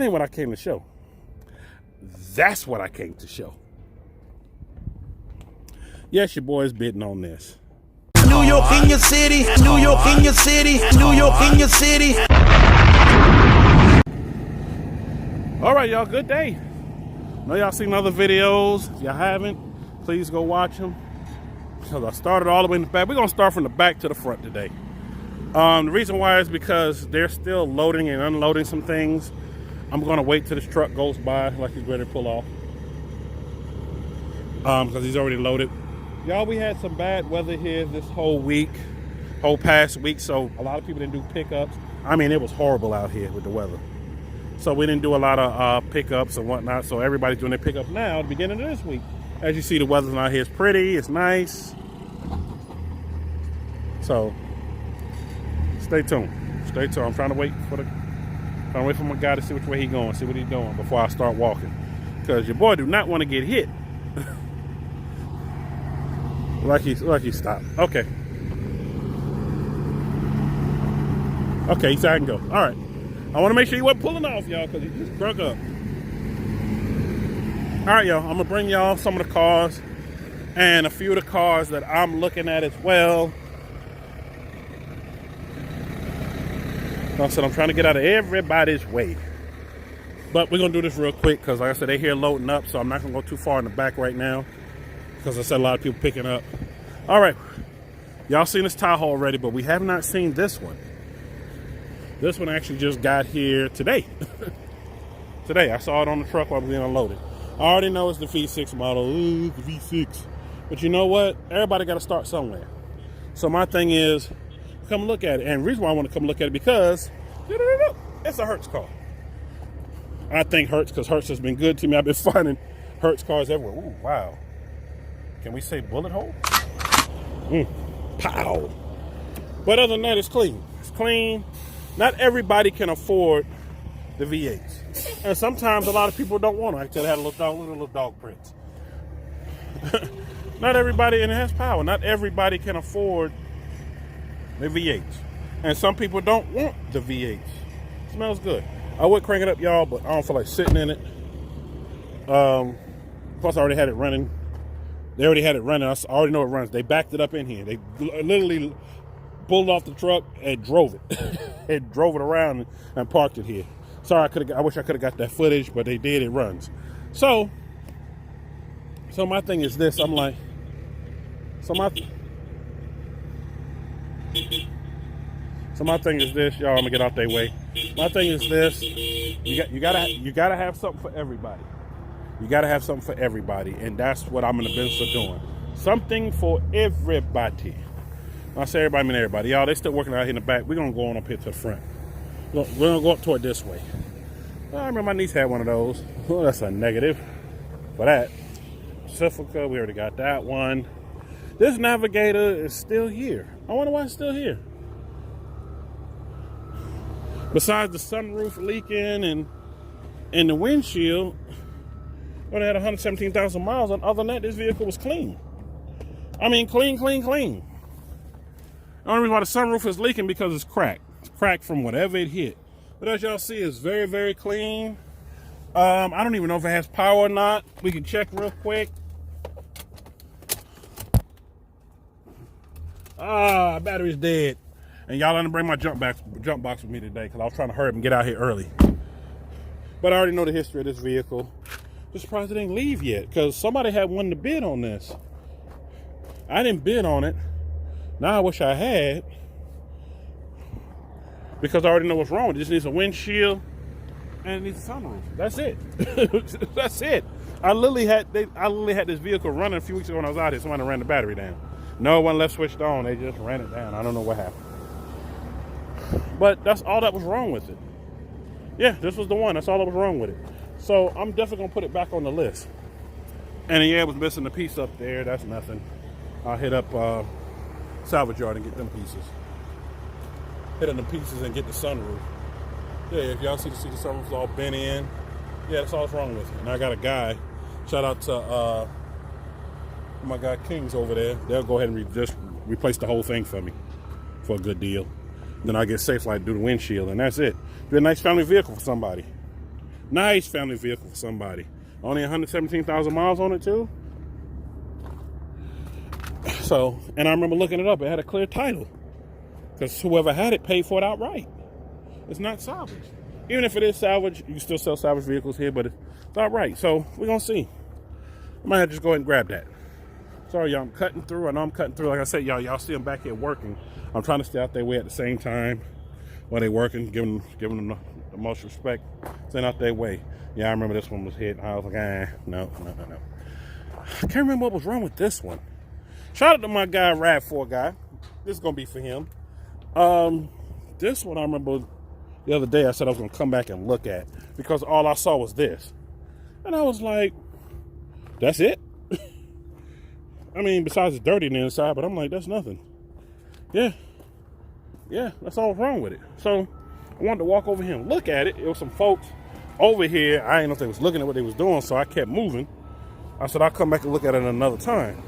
That ain't what I came to show. That's what I came to show. Yes, your boy's bidding on this. New York in your city, New York in your city, New York in your city. All right, y'all, good day. I know y'all seen other videos. If y'all haven't, please go watch them. Because I started all the way in the back. We're going to start from the back to the front today. The reason why is because they're still loading and unloading some things. I'm going to wait till this truck goes by like he's ready to pull off. Because he's already loaded. Y'all, we had some bad weather here this whole past week. So a lot of people didn't do pickups. I mean, it was horrible out here with the weather. So we didn't do a lot of pickups and whatnot. So everybody's doing their pickup now at the beginning of this week. As you see, the weather out here is pretty. It's nice. So stay tuned. Stay tuned. I'm trying to wait for my guy to see which way he's going, see what he's doing before I start walking. Because your boy do not want to get hit. like he stopped. Okay. Okay, he said I can go. All right. I want to make sure he wasn't pulling off, y'all, because he just broke up. All right, y'all. I'm going to bring y'all some of the cars and a few of the cars that I'm looking at as well. Like I said, I'm trying to get out of everybody's way. But we're going to do this real quick because, like I said, they're here loading up, so I'm not going to go too far in the back right now because I said a lot of people picking up. All right. Y'all seen this Tahoe already, but we have not seen this one. This one actually just got here today. Today, I saw it on the truck while I was being unloaded. I already know it's the V6 model. Ooh, the V6. But you know what? Everybody got to start somewhere. So my thing is, come look at it. And the reason why I want to come look at it because it's a Hertz car. I think Hertz, because Hertz has been good to me. I've been finding Hertz cars everywhere. Ooh, wow. Can we say bullet hole? Pow. But other than that, it's clean. It's clean. Not everybody can afford the V8s. And sometimes a lot of people don't want them. I tell you, I had little dog prints. Not everybody, and it has power. Not everybody can afford the V8s. And some people don't want the V8s. It smells good. I would crank it up, y'all, but I don't feel like sitting in it. Plus, I already had it running. They already had it running. I already know it runs. They backed it up in here. They literally pulled off the truck and drove it. And drove it around and parked it here. Sorry, I wish I could have got that footage, but they did. It runs. So my thing is this. I'm like, my thing is this, y'all. I'm gonna get out their way. My thing is this. You gotta have something for everybody. You gotta have something for everybody, and that's what I'm in the business of doing. Something for everybody. When I say everybody, I mean everybody. Y'all, they still working out here in the back. We're gonna go on up here to the front. We're gonna go up toward this way. I remember my niece had one of those. Oh, that's a negative for that. Pacifica, we already got that one. This Navigator is still here. I wonder why it's still here. Besides the sunroof leaking and the windshield, only had 117,000 miles. And other than that, this vehicle was clean. I mean, clean. The only reason why the sunroof is leaking because it's cracked. It's cracked from whatever it hit. But as y'all see, it's very, very clean. I don't even know if it has power or not. We can check real quick. Battery's dead. And y'all didn't bring my jump box with me today because I was trying to hurry up and get out here early. But I already know the history of this vehicle. Just surprised it didn't leave yet because somebody had one to bid on this. I didn't bid on it. Now I wish I had, because I already know what's wrong with it. It just needs a windshield and it needs a sunroof. That's it. That's it. I literally had this vehicle running a few weeks ago when I was out here. Somebody ran the battery down. No one left switched on. They just ran it down. I don't know what happened. But that's all that was wrong with it. Yeah, this was the one. That's all that was wrong with it. So I'm definitely going to put it back on the list. And yeah, it was missing a piece up there. That's nothing. I'll hit up salvage yard and get them pieces. Hit them pieces and get the sunroof. Yeah, if y'all see the sunroof's all bent in. Yeah, that's all that's wrong with it. And I got a guy. Shout out to my guy Kings over there. They'll go ahead and just replace the whole thing for me for a good deal. Then I get Safe Light, do the windshield, and that's it. Be a nice family vehicle for somebody. Nice family vehicle for somebody. Only 117,000 miles on it too. So, and I remember looking it up. It had a clear title because whoever had it paid for it outright. It's not salvage. Even if it is salvage, you can still sell salvage vehicles here, but it's outright. So we're gonna see. I might have to just go ahead and grab that. Sorry, y'all, I'm cutting through. I know I'm cutting through. Like I said, y'all see them back here working. I'm trying to stay out their way at the same time while they're working, giving them the most respect, staying out their way. Yeah, I remember this one was hit. I was like, no. I can't remember what was wrong with this one. Shout out to my guy, RAV4 guy. This is going to be for him. This one I remember the other day I said I was going to come back and look at because all I saw was this. And I was like, that's it? I mean, besides it's dirty on the inside, but I'm like, that's nothing. Yeah, that's all wrong with it. So I wanted to walk over here and look at it. It was some folks over here. I didn't know if they was looking at what they was doing, so I kept moving. I said, I'll come back and look at it another time.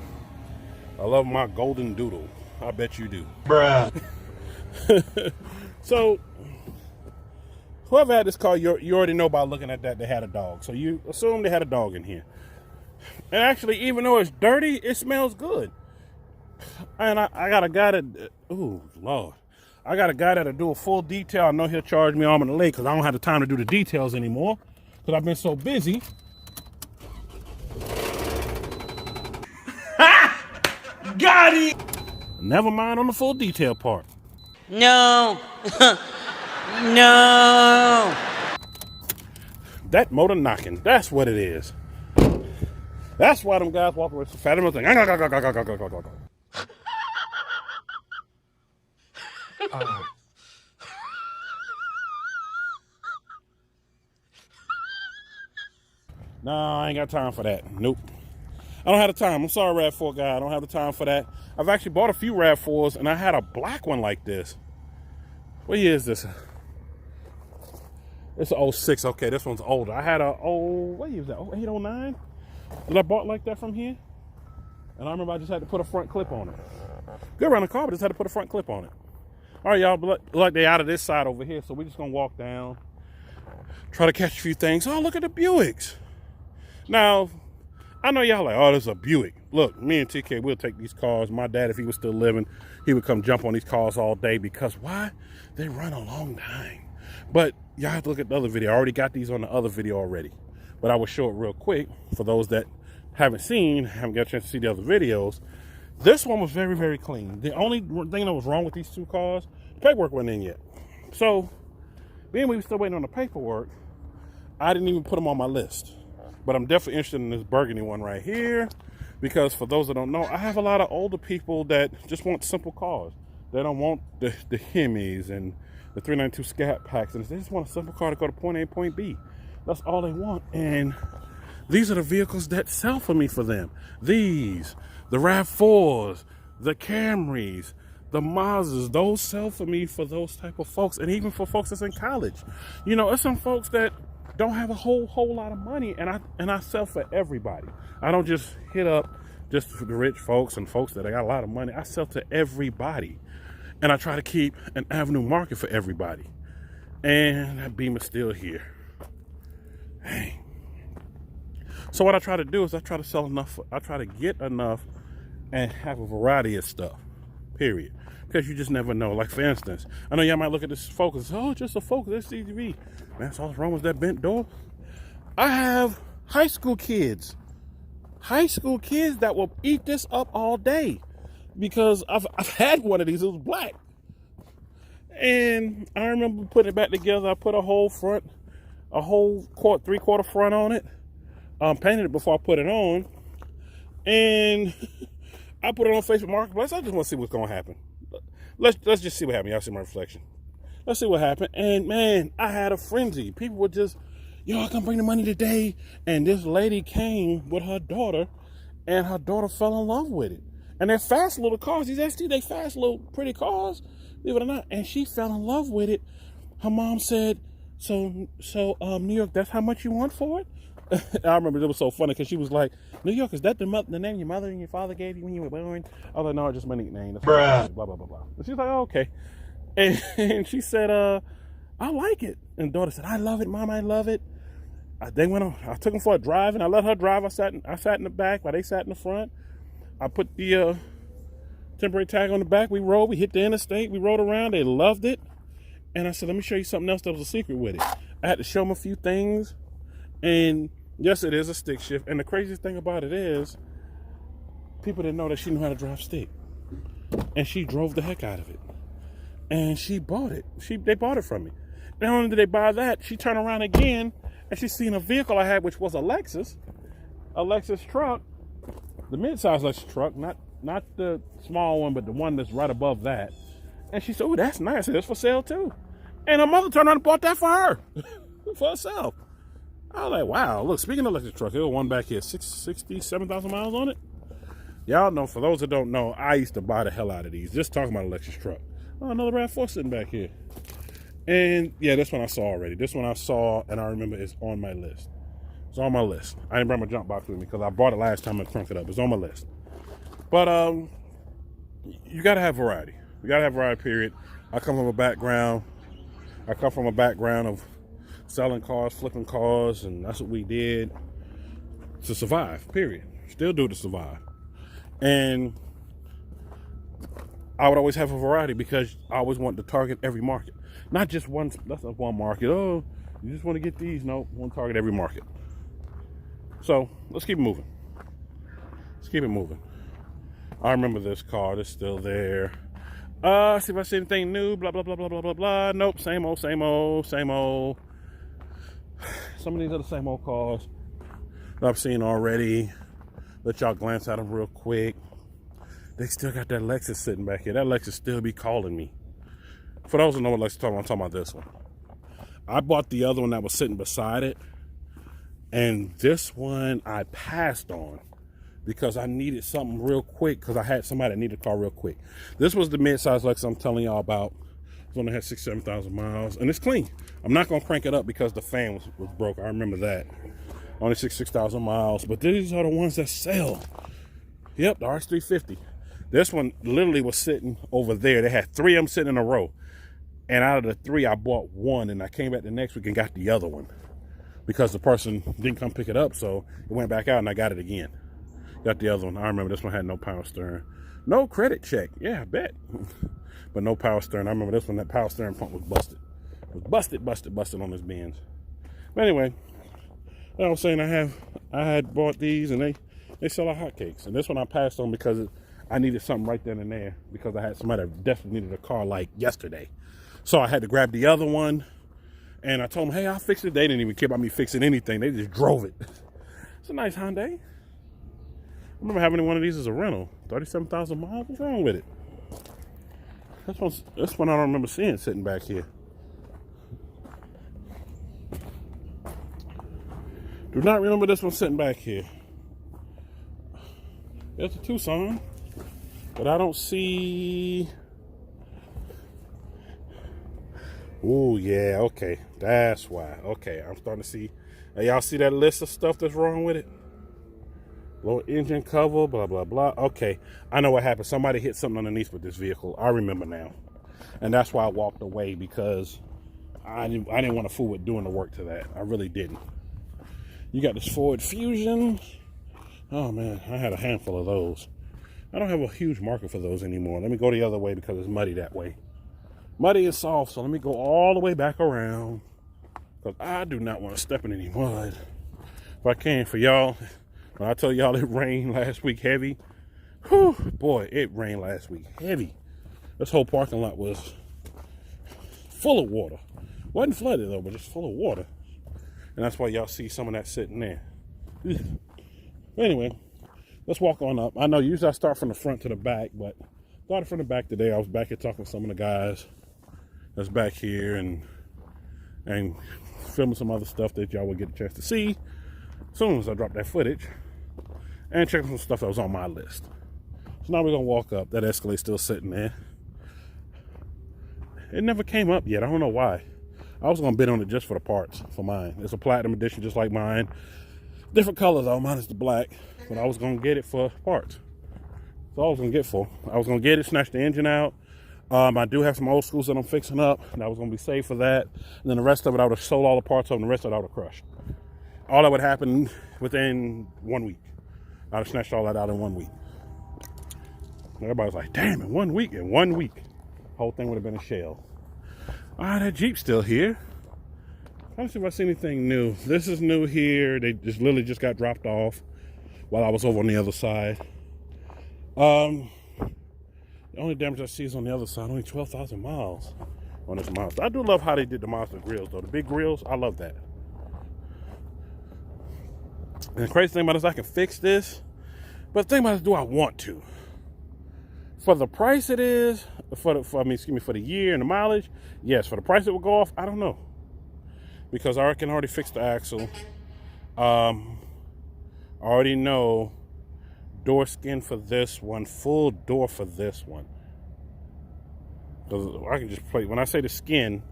I love my golden doodle. I bet you do. Bruh. So whoever had this car, you already know by looking at that they had a dog. So you assume they had a dog in here. And actually, even though it's dirty, it smells good. And I got a guy that, oh, Lord. I got a guy that'll do a full detail. I know he'll charge me arm and a leg because I don't have the time to do the details anymore because I've been so busy. Got it! Never mind on the full detail part. No. No. That motor knocking, that's what it is. That's why them guys walk with the fat thing. No, I ain't got time for that. Nope. I don't have the time. I'm sorry, RAV4 guy. I don't have the time for that. I've actually bought a few RAV4s, and I had a black one like this. What year is this? It's an 06. Okay, this one's older. I had a, what year was that? 08, 09? That I bought like that from here. And I remember I just had to put a front clip on it. Good around the car, but just had to put a front clip on it. All right, y'all, like they out of this side over here, so we're just going to walk down, try to catch a few things. Oh, look at the Buicks. Now, I know y'all like, oh, this is a Buick. Look, me and TK, we'll take these cars. My dad, if he was still living, he would come jump on these cars all day because why? They run a long time. But y'all have to look at the other video. I already got these on the other video already. But I will show it real quick for those that haven't got a chance to see the other videos. This one was very, very clean. The only thing that was wrong with these two cars, the paperwork wasn't in yet. So, being we were still waiting on the paperwork, I didn't even put them on my list. But I'm definitely interested in this burgundy one right here. Because for those that don't know, I have a lot of older people that just want simple cars. They don't want the Hemis and the 392 Scat Packs. And they just want a simple car to go to point A, point B. That's all they want. And these are the vehicles that sell for me for them. These, the RAV4s, the Camrys, the Mazdas, those sell for me for those type of folks. And even for folks that's in college. You know, there's some folks that don't have a whole lot of money, and I sell for everybody. I don't just hit up just for the rich folks and folks that got a lot of money. I sell to everybody. And I try to keep an avenue market for everybody. And that Beamer's still here. Dang. So what I try to do is I try to sell enough. I try to get enough and have a variety of stuff, period. Because you just never know. Like, for instance, I know y'all might look at this Focus. Oh, it's just a Focus, SUV. Man, that's all that's wrong with that bent door. I have high school kids that will eat this up all day. Because I've had one of these. It was black. And I remember putting it back together. I put a whole front, a whole three-quarter front on it. Painted it before I put it on. And I put it on Facebook Marketplace. I just want to see what's going to happen. Let's just see what happened. Y'all see my reflection. Let's see what happened. And, man, I had a frenzy. People were just, yo, I can bring the money today. And this lady came with her daughter. And her daughter fell in love with it. And they're fast little cars. These ST, they fast little pretty cars, believe it or not. And she fell in love with it. Her mom said, so New York, that's how much you want for it? I remember it was so funny because she was like, New York, is that the name your mother and your father gave you when you were born? I was like, no, it's just my nickname. That's Bruh. Blah, blah, blah, blah. And she was like, oh, okay. And she said, I like it. And daughter said, I love it, Mom, I love it. They went on. I took them for a drive, and I let her drive. I sat in the back while they sat in the front. I put the temporary tag on the back. We rode. We hit the interstate. We rode around. They loved it. And I said, let me show you something else that was a secret with it. I had to show them a few things. And yes, it is a stick shift. And the craziest thing about it is, people didn't know that she knew how to drive stick. And she drove the heck out of it. And she bought it. They bought it from me. Not only did they buy that, she turned around again and she seen a vehicle I had, which was a Lexus truck, the mid-size Lexus truck, not the small one, but the one that's right above that. And she said, "Oh, that's nice. It's for sale too." And her mother turned around and bought that for her, for herself. I was like, wow. Look, speaking of Lexus truck, there was one back here, 67,000 miles on it. Y'all know, for those that don't know, I used to buy the hell out of these. Just talking about a Lexus truck. Oh, another RAV4 sitting back here. And yeah, this one I saw already. This one I saw, and I remember it's on my list. It's on my list. I didn't bring my jump box with me because I bought it last time and crunked it up. It's on my list. But you gotta have variety. You gotta have variety, period. I come from a background of selling cars, flipping cars, and that's what we did to survive, period. Still do to survive. And I would always have a variety because I always want to target every market. Not just one, that's not one market. Oh, you just want to get these. No, want to target every market. So let's keep it moving. Let's keep it moving. I remember this car. It's still there. See if I see anything new. Blah, blah, blah, blah, blah, blah, blah. Nope. Same old, same old, same old. Some of these are the same old cars that I've seen already. Let y'all glance at them real quick. They still got that Lexus sitting back here. That Lexus still be calling me. For those who know what Lexus talking about, I'm talking about this one. I bought the other one that was sitting beside it. And this one I passed on because I needed something real quick because I had somebody that needed a car real quick. This was the mid-size Lexus I'm telling y'all about. It's only had 7,000 miles. And it's clean. I'm not going to crank it up because the fan was broke. I remember that. Only 6,000 miles. But these are the ones that sell. Yep, the RX350. This one literally was sitting over there. They had 3 of them sitting in a row. And out of the 3, I bought one. And I came back the next week and got the other one. Because the person didn't come pick it up. So it went back out and I got it again. Got the other one. I remember this one had no power steering. No credit check. Yeah, I bet. But no power steering. I remember this one, that power steering pump was busted. It was busted on this Benz. But anyway, I was saying I had bought these and they sell like hotcakes. And this one I passed on because I needed something right then and there because I had somebody that desperately needed a car like yesterday. So I had to grab the other one and I told them, hey, I'll fix it. They didn't even care about me fixing anything. They just drove it. It's a nice Hyundai. I remember having one of these as a rental. 37,000 miles. What's wrong with it? This one I don't remember seeing sitting back here. Do not remember this one sitting back here. There's a Tucson, but I don't see. Oh yeah, okay, that's why. Okay, I'm starting to see. Y'all see that list of stuff that's wrong with it? Low engine cover, blah, blah, blah. Okay, I know what happened. Somebody hit something underneath with this vehicle. I remember now. And that's why I walked away because I didn't want to fool with doing the work to that. I really didn't. You got this Ford Fusion. Oh, man, I had a handful of those. I don't have a huge market for those anymore. Let me go the other way because it's muddy that way. Muddy and soft, so let me go all the way back around because I do not want to step in any mud. If I can, for y'all. When I told y'all it rained last week heavy, whew, boy, it rained last week heavy. This whole parking lot was full of water. Wasn't flooded though, but just full of water. And that's why y'all see some of that sitting there. Anyway, let's walk on up. I know usually I start from the front to the back, but started from the back today. I was back here talking to some of the guys that's back here and filming some other stuff that y'all will get a chance to see as soon as I drop that footage. And checking some stuff that was on my list. So now we're going to walk up. That Escalade's still sitting there. It never came up yet. I don't know why. I was going to bid on it just for the parts for mine. It's a platinum edition just like mine. Different color though. Mine is the black. But I was going to get it for parts. That's all I was going to get for. I was going to get it, snatch the engine out. I do have some old schools that I'm fixing up. And I was going to be saved for that. And then the rest of it, I would have sold all the parts of, and the rest of it I would have crushed. all that would happen within 1 week. I'd have snatched all that out in 1 week. Everybody's like, damn, in 1 week, whole thing would have been a shell. That Jeep's still here. Let's see if I see anything new. This is new here. They just literally just got dropped off while I was over on the other side. The only damage I see is on the other side. Only 12,000 miles on this Mazda. I do love how they did the Mazda grills, though. The big grills, I love that. And the crazy thing about it is I can fix this, but the thing about it is, do I want to? For the price it is, for the year and the mileage, yes. For the price it will go off, I don't know. Because I can already fix the axle. I already know door skin for this one, full door for this one. Because I can just play, when I say the skin,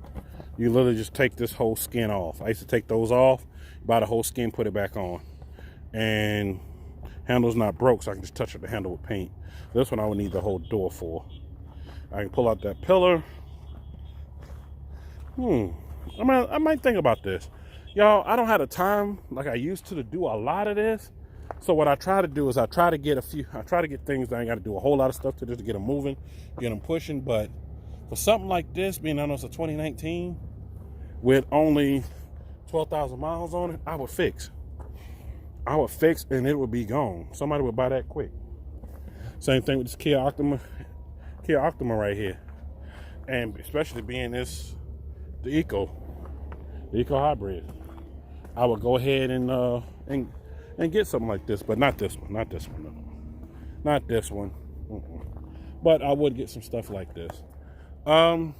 you literally just take this whole skin off. I used to take those off, buy the whole skin, put it back on. And handle's not broke, so I can just touch up the handle with paint. This one I would need the whole door for. I can pull out that pillar. I might think about this. Y'all, I don't have the time like I used to do a lot of this. So what I try to do is I try to get things that I ain't got to do a whole lot of stuff to just to get them moving, get them pushing. But for something like this, being I know it's a 2019 with only 12,000 miles on it, I would fix and it would be gone. Somebody would buy that quick. Same thing with this Kia Optima right here. And especially being the Eco hybrid. I would go ahead and get something like this, but not this one. Not this one. But I would get some stuff like this. Y'all,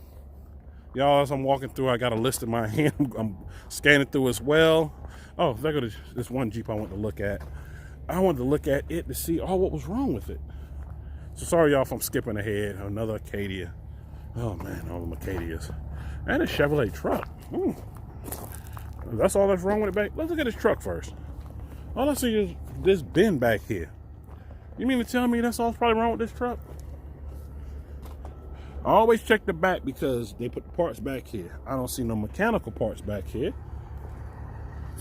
as I'm walking through, I got a list in my hand. I'm scanning through as well. Oh, there goes this one Jeep I want to look at. I wanted to look at it to see what was wrong with it. So sorry, y'all, if I'm skipping ahead. Another Acadia. Oh, man, all the Acadias. And a Chevrolet truck. That's all that's wrong with it back. Let's look at this truck first. All I see is this bin back here. You mean to tell me that's all that's probably wrong with this truck? I always check the back because they put the parts back here. I don't see no mechanical parts back here.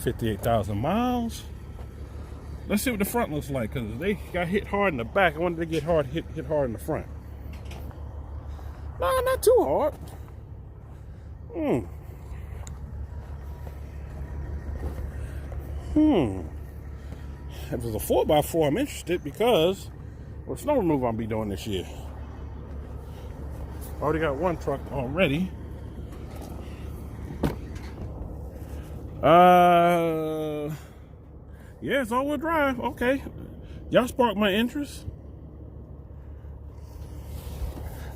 58,000 miles. Let's see what the front looks like, because they got hit hard in the back. I wanted to get hit hard in the front. No, not too hard. If it was a 4x4, I'm interested because snow removal I'll be doing this year. Already got one truck already. Yeah, it's all-wheel drive. Okay. Y'all sparked my interest.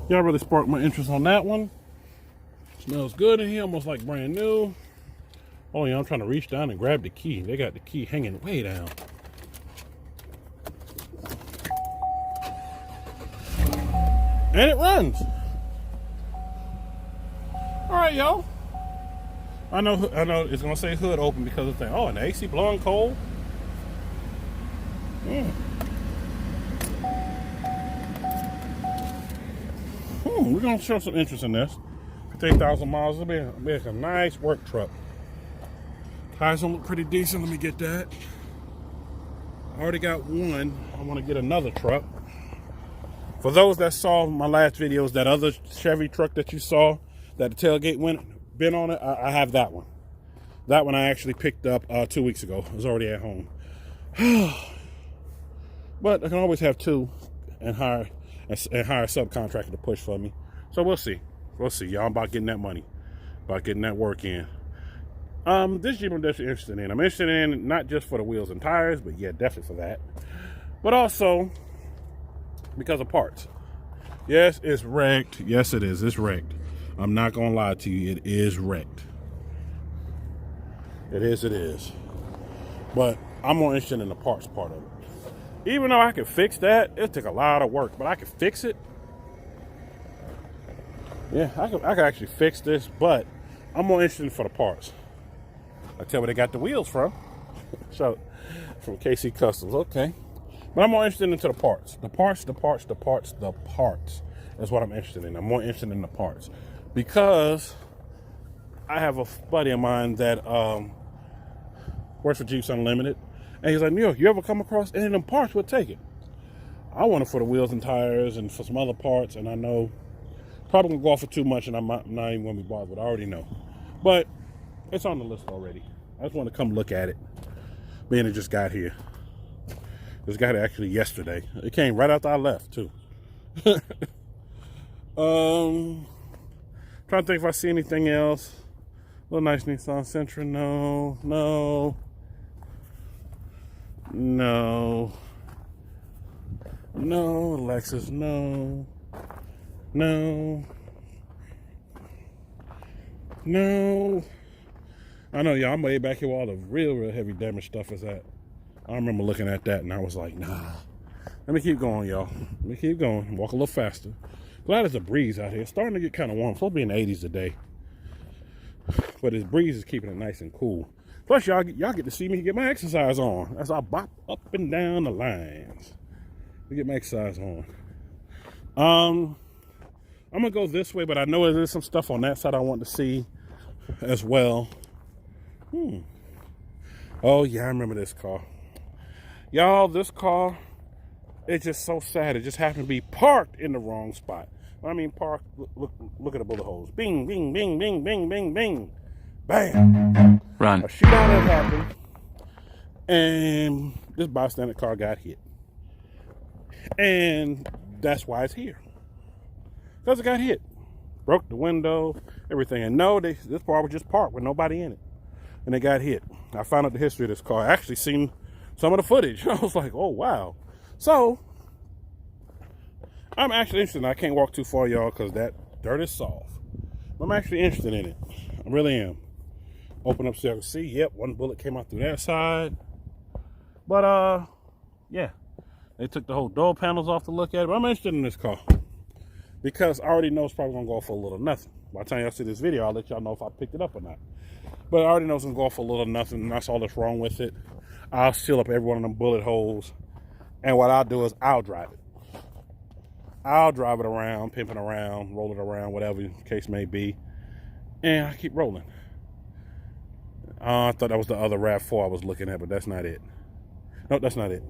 Y'all really sparked my interest on that one. Smells good in here, almost like brand new. Oh yeah, I'm trying to reach down and grab the key. They got the key hanging way down. And it runs. All right, y'all. I know it's gonna say hood open because of the thing. Oh, and the AC blowing cold. We're gonna show some interest in this. 58,000 miles. It'll be a nice work truck. Tires don't look pretty decent. Let me get that. I already got one. I want to get another truck. For those that saw my last videos, that other Chevy truck that you saw, that the tailgate been on it, I have that one. That one I actually picked up 2 weeks ago. It was already at home. But I can always have two and hire a subcontractor to push for me. So we'll see. We'll see. Y'all, I'm about getting that money. About getting that work in. This Jeep I'm definitely interested in. I'm interested in not just for the wheels and tires, but yeah, definitely for that. But also because of parts. Yes, it's wrecked. Yes, it is. It's wrecked. I'm not going to lie to you. It is wrecked. It is. But I'm more interested in the parts part of it. Even though I can fix that, it'll take a lot of work, but I can fix it. Yeah, I can actually fix this, but I'm more interested for the parts. I tell where they got the wheels from. So, from KC Customs, okay. But I'm more interested into the parts. The parts is what I'm interested in. I'm more interested in the parts. Because I have a buddy of mine that Works for Jeeps Unlimited. And he's like, New York, you ever come across any of them parts? We'll take it. I want it for the wheels and tires and for some other parts. And I know probably going to go off for too much and I'm not even going to be bothered. I already know. But it's on the list already. I just want to come look at it. Being it just got here. Just got it actually yesterday. It came right after I left too. Trying to think if I see anything else. Little nice Nissan Sentra. No. Lexus. No. I know, y'all. I'm way back here where all the real heavy damage stuff is at. I remember looking at that and I was like, nah. Let me keep going, y'all. Let me keep going. Walk a little faster. Glad there's a breeze out here. It's starting to get kind of warm. It's supposed to be in the 80s today. But this breeze is keeping it nice and cool. Plus, y'all get to see me get my exercise on as I bop up and down the lines. To get my exercise on. I'm going to go this way, but I know there's some stuff on that side I want to see as well. Oh, yeah, I remember this car. Y'all, this car, it's just so sad. It just happened to be parked in the wrong spot. I mean, parked, look at the bullet holes. Bing, bing, bing, bing, bing, bing, bing. Bam. Run. A shootout had happened. And this bystander car got hit. And that's why it's here. Because it got hit. Broke the window, everything. And no, this car was just parked with nobody in it. And it got hit. I found out the history of this car. I actually seen some of the footage. I was like, oh, wow. So, I'm actually interested. I can't walk too far, y'all, because that dirt is soft. I'm actually interested in it. I really am. Open up so you can see. Yep, one bullet came out through that side. But, yeah. They took the whole door panels off to look at it. But I'm interested in this car. Because I already know it's probably going to go off for a little nothing. By the time y'all see this video, I'll let y'all know if I picked it up or not. But I already know it's going to go off for a little nothing. And that's all that's wrong with it. I'll seal up every one of them bullet holes. And what I'll do is I'll drive it. I'll drive it around, pimp it around, roll it around, whatever the case may be. And I keep rolling. I thought that was the other RAV4 I was looking at, but that's not it. Nope, that's not it.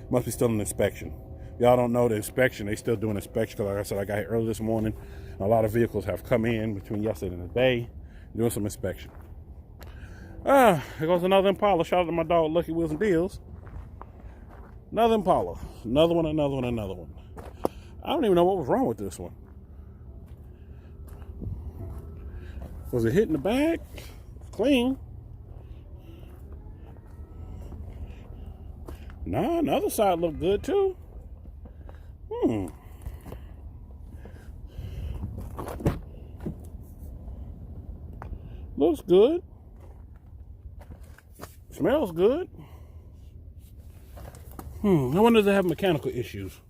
Must be still an inspection. Y'all don't know the inspection. They still doing inspection because, like I said, I got here early this morning. A lot of vehicles have come in between yesterday and today doing some inspection. Here goes another Impala. Shout out to my dog, Lucky Wheels and Deals. Another Impala. Another one. I don't even know what was wrong with this one. Was it hitting the back? Clean. Nah, the other side looked good too. Looks good. Smells good. I wonder if they have mechanical issues.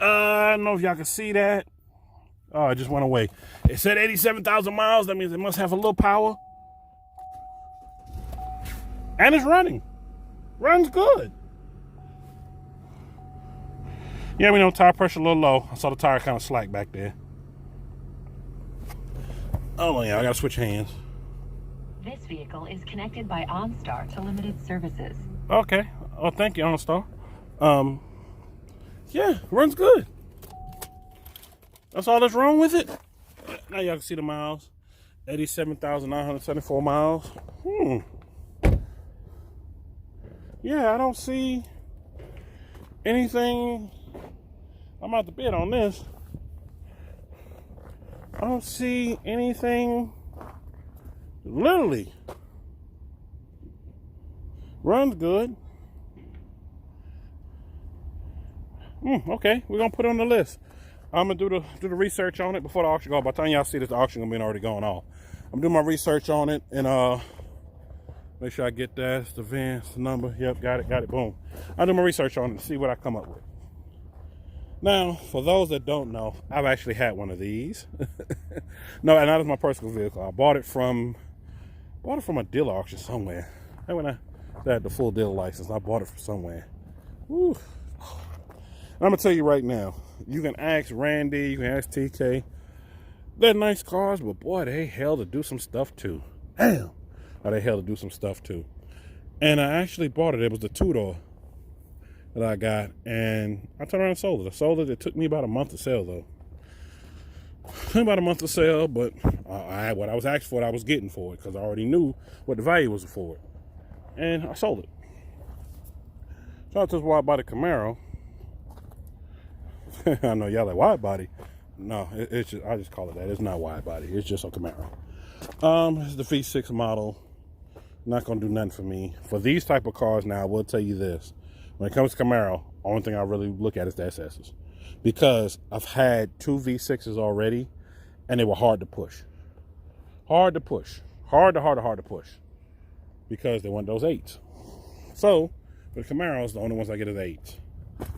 I don't know if y'all can see that. Oh, it just went away. It said 87,000 miles. That means it must have a little power. And it's running. Runs good. Yeah, we know tire pressure a little low. I saw the tire kind of slack back there. Oh, yeah, I got to switch hands. This vehicle is connected by OnStar to limited services. Okay. Oh, thank you, OnStar. Yeah, runs good. That's all that's wrong with it. Now y'all can see the miles. 87,974 miles. Yeah, I don't see anything. I'm out to bid on this. I don't see anything. Literally. Runs good. Okay, we're gonna put it on the list. I'm gonna do the research on it before the auction goes. By the time y'all see this, the auction gonna be already going off. I'm doing my research on it and make sure I get that. It's the VIN, it's the number. Yep, got it. Boom. I'll do my research on it and see what I come up with. Now, for those that don't know, I've actually had one of these. No, and that is my personal vehicle. I bought it from a dealer auction somewhere. And when I had the full dealer license, I bought it from somewhere. Woo. And I'm gonna tell you right now, you can ask Randy, you can ask TK. They're nice cars, but boy, they hell to do some stuff too. Damn. they held to do some stuff too. And I actually bought it. It was the 2-door that I got, and I turned around and sold it. I sold it. It took me about a month to sell, though. About a month to sell, but what I was asked for it, I was getting for it, because I already knew what the value was for it. And I sold it. So that's why I bought a Camaro. I know y'all like wide body. No, it's just, I just call it that. It's not wide body. It's just a Camaro. It's the V6 model. Not gonna do nothing for me. For these type of cars now, I will tell you this. When it comes to Camaro, only thing I really look at is the SS's. Because I've had 2 V6s already, and they were hard to push. Hard to push. Hard to push. Because they want those 8s. So, for the Camaros, the only ones I get is 8s.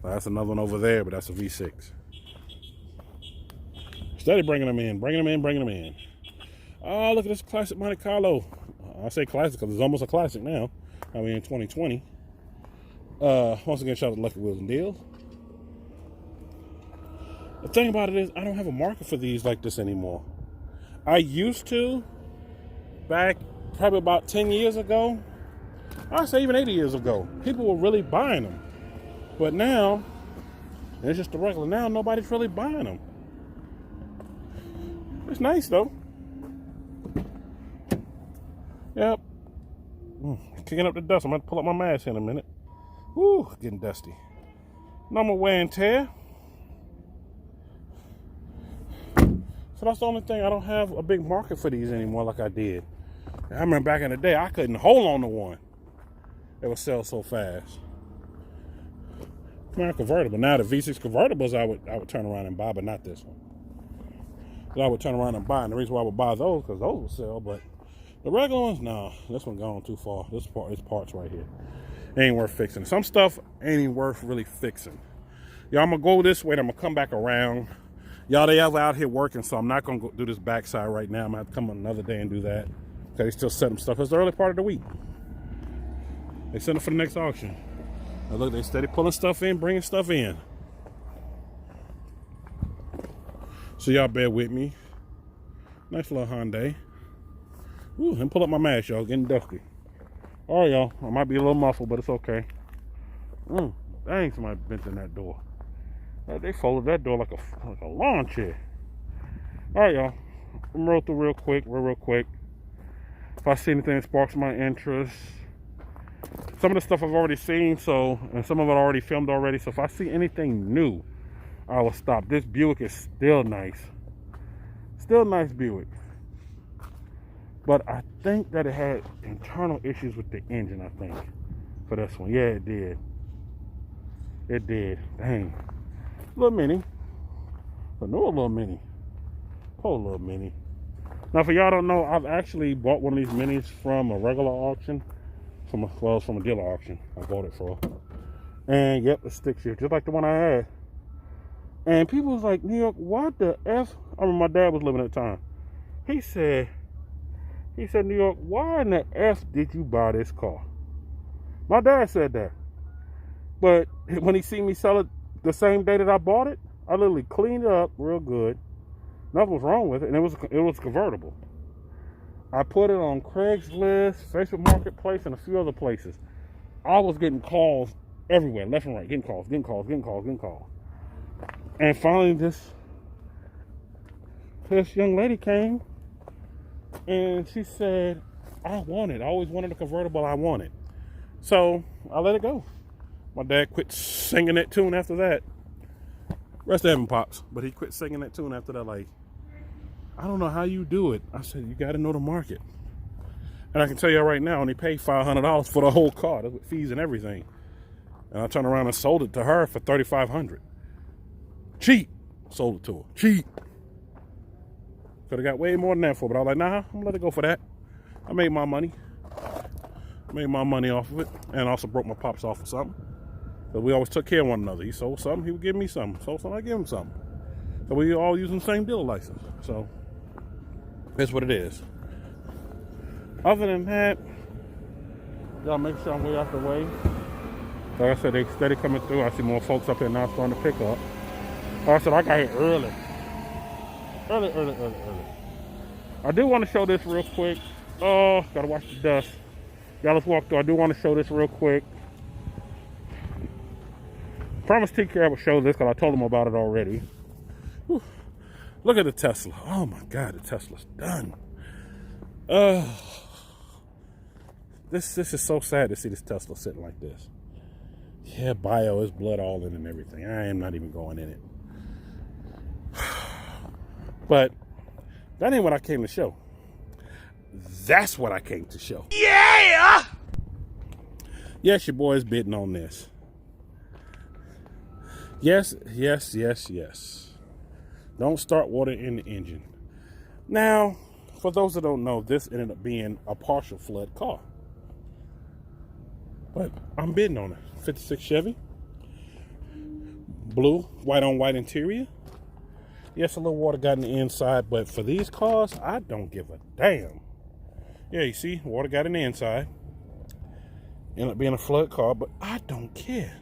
Well, that's another one over there, but that's a V6. Steady bringing them in. Oh, look at this classic Monte Carlo. I say classic because it's almost a classic now. I mean, in 2020. Once again, shout out to Lucky Wheels and Deals. The thing about it is, I don't have a market for these like this anymore. I used to, back probably about 10 years ago. I'd say even 80 years ago. People were really buying them. But now, it's just the regular. Now, nobody's really buying them. It's nice, though. Yep. Kicking up the dust. I'm going to pull up my mask in a minute. Woo, getting dusty. Normal wear and tear. So that's the only thing. I don't have a big market for these anymore like I did. I remember back in the day, I couldn't hold on to one. They would sell so fast. Not convertible. Now the V6 convertibles I would turn around and buy, but not this one. I would turn around and buy, and the reason why I would buy those because those would sell, but the regular ones, no, this one gone too far. This parts right here ain't worth fixing. Some stuff ain't worth really fixing. Y'all, I'm gonna go this way, and I'm gonna come back around. Y'all, they out here working, so I'm not gonna go do this backside right now. I'm gonna have to come another day and do that. Okay, they still setting stuff. It's the early part of the week. They send it for the next auction. Now look, they steady pulling stuff in, bringing stuff in. So y'all bear with me. Nice little Hyundai. Ooh, and pull up my mask, y'all. Getting dusty. All right, y'all. I might be a little muffled, but it's okay. Dang, somebody bent in that door. They folded that door like a lawn chair. All right, y'all. I'm roll through real quick. If I see anything that sparks my interest. Some of the stuff I've already seen, and some of it I already filmed already. So if I see anything new, I will stop. This Buick is still nice. Still nice Buick. But I think that it had internal issues with the engine, I think, for this one. Yeah, it did. It did. Dang. Little Mini. A new little Mini. Oh, little Mini. Now, for y'all don't know, I've actually bought one of these Minis from a regular auction. From a dealer auction. I bought it for. And, yep, it sticks here, just like the one I had. And people was like, New York, what the F? I remember my dad was living at the time. He said, New York, why in the F did you buy this car? My dad said that. But when he seen me sell it the same day that I bought it, I literally cleaned it up real good. Nothing was wrong with it, and it was convertible. I put it on Craigslist, Facebook Marketplace, and a few other places. I was getting calls everywhere, left and right, getting calls. And finally, this young lady came, and she said, I want it. I always wanted a convertible. I want it. So I let it go. My dad quit singing that tune after that. Rest of heaven, Pops. But he quit singing that tune after that, like, I don't know how you do it. I said, you got to know the market. And I can tell you right now, I only paid $500 for the whole car. That's with fees and everything. And I turned around and sold it to her for $3,500. Cheap. Sold it to her. Cheap. Could have got way more than that for it, but I was like, nah, I'm going to let it go for that. I made my money. Off of it. And also broke my pops off of something. But we always took care of one another. He sold something, he would give me something. Sold something, I give him something. So we all using the same dealer license. So that's what it is. Other than that, y'all make sure I'm way out the way. Like I said, they steady coming through. I see more folks up here now starting to pick up. Like I said, I got here early. I do want to show this real quick. Oh, gotta watch the dust. Y'all, let's walk through. I do want to show this real quick. Promise TK I would show this because I told him about it already. Whew. Look at the Tesla. Oh my God, the Tesla's done. This is so sad to see this Tesla sitting like this. Yeah, bio is blood all in and everything. I am not even going in it. But that ain't what I came to show. That's what I came to show. Yeah! Yes, your boy is bidding on this. Yes. Don't start water in the engine. Now, for those that don't know, this ended up being a partial flood car. But I'm bidding on it. 56 Chevy. Blue, white on white interior. Yes, a little water got in the inside, but for these cars, I don't give a damn. Yeah, you see, water got in the inside. Ended up being a flood car, but I don't care.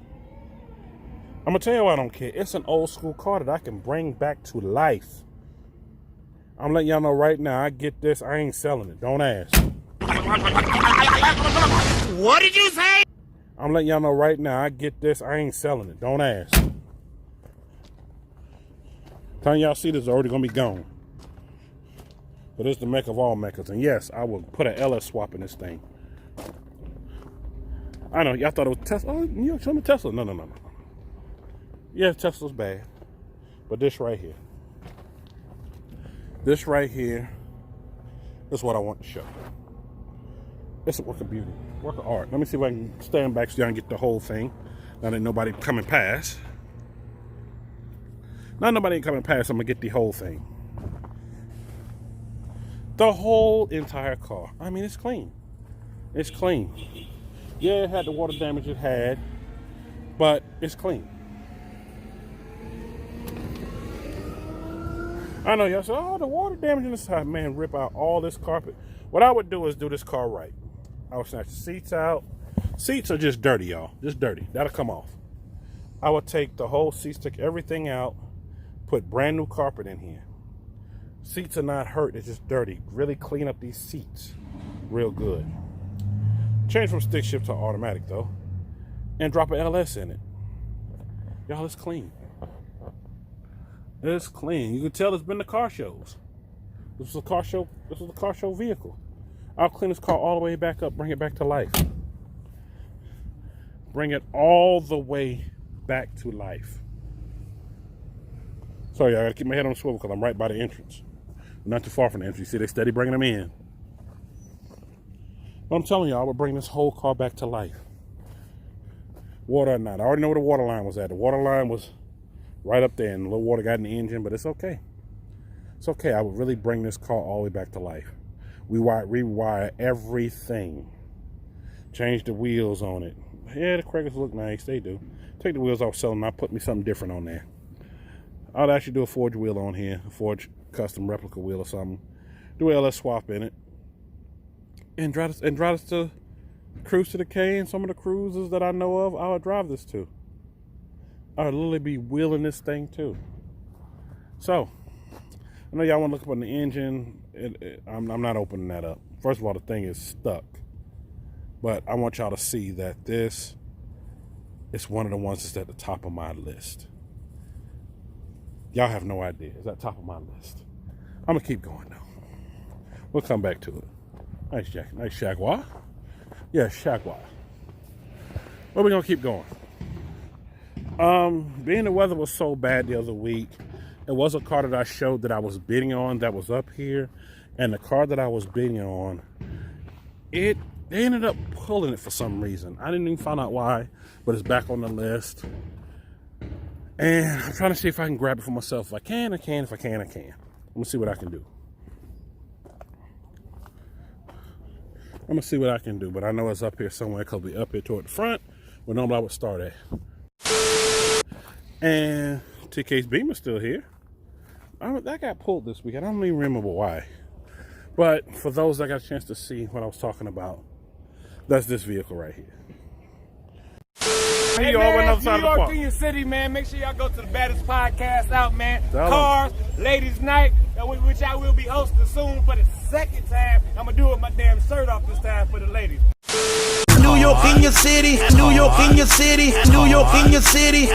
I'm going to tell you why I don't care. It's an old school car that I can bring back to life. I'm letting y'all know right now, I get this, I ain't selling it. Don't ask. What did you say? I'm letting y'all know right now, I get this, I ain't selling it. Don't ask. Time y'all see this is already going to be gone. But it's the mecca of all meccas. And yes, I will put an LS swap in this thing. I know, y'all thought it was Tesla. Oh, New York, show me Tesla. No. Yeah, Tesla's bad. But this right here. This right here is what I want to show. It's a work of beauty. Work of art. Let me see if I can stand back so y'all can get the whole thing. Now that nobody coming past. Now nobody ain't coming past, I'm going to get the whole thing. The whole entire car. I mean, it's clean. It's clean. Yeah, it had the water damage it had, but it's clean. I know y'all say, oh, the water damage in the side. Man, rip out all this carpet. What I would do is do this car right. I would snatch the seats out. Seats are just dirty, y'all. Just dirty. That'll come off. I would take the whole seats, take everything out, put brand new carpet in here. Seats are not hurt. It's just dirty. Really clean up these seats real good. Change from stick shift to automatic, though. And drop an LS in it. Y'all, it's clean. It's clean. You can tell it's been the car shows. This was a car show. This was a car show vehicle. I'll clean this car all the way back up, bring it back to life. Bring it all the way back to life. Sorry, I gotta keep my head on the swivel because I'm right by the entrance. I'm not too far from the entrance. You see, they steady bringing them in. But I'm telling y'all, I would bring this whole car back to life. Water or not. I already know where the water line was at. The water line was right up there, and a little water got in the engine, but it's okay. It's okay. I would really bring this car all the way back to life. Rewire everything. Change the wheels on it. Yeah, the crackers look nice. They do. Take the wheels off, sell them. I'll put me something different on there. I'll actually do a forged wheel on here. A forged custom replica wheel or something. Do a LS swap in it. And drive this to cruise to the K and some of the cruises that I know of, I would drive this to. I would literally be wheeling this thing too. So, I know y'all want to look up on the engine. I'm not opening that up. First of all, the thing is stuck. But I want y'all to see that this is one of the ones that's at the top of my list. Y'all have no idea. It's at the top of my list. I'm going to keep going though. We'll come back to it. Nice jacket. Nice Jaguar. Yeah, Jaguar. But we're going to keep going. Being the weather was so bad the other week, it was a car that I showed that I was bidding on that was up here. And the car that I was bidding on, they ended up pulling it for some reason. I didn't even find out why, but it's back on the list. And I'm trying to see if I can grab it for myself. If I can, I can. If I can, I can. I'm going to see what I can do. I'm going to see what I can do, but I know it's up here somewhere because we're up here toward the front where normally I would start at. And TK's Beamer's still here. That got pulled this week. I don't even remember why. But for those that got a chance to see what I was talking about, that's this vehicle right here. Hey man, New York in your city, man. Make sure y'all go to the baddest podcast out, man. Cars, Ladies Night, which I will be hosting soon for the second time. I'm gonna do it with my damn shirt off this time for the ladies. New York in your city, New York in your city, New York in your city.